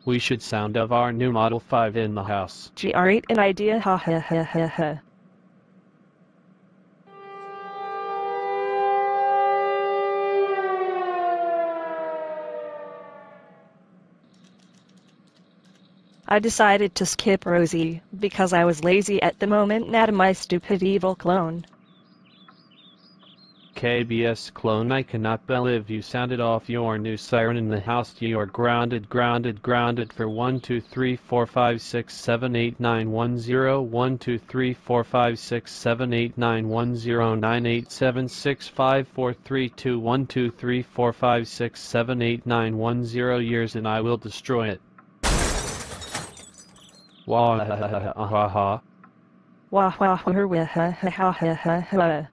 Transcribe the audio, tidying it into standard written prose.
We should sound of our new Model 5 in the house. Great an idea, ha ha ha ha ha. I decided to skip Rosie, because I was lazy at the moment, not my stupid evil clone. KBS clone, I cannot believe you sounded off your new siren in the house. You are grounded for 1 2 3 4 5 6 7 8 9 1 0 1 2 3 4 5 6 7 8 9 1 0 9 8 7 6 5 4 3 2 1 2 3 4 5 6 7 8 9 1 0 years, and I will destroy it. Wah ha ha ha ha. Wah wah wah wah ha ha ha ha ha.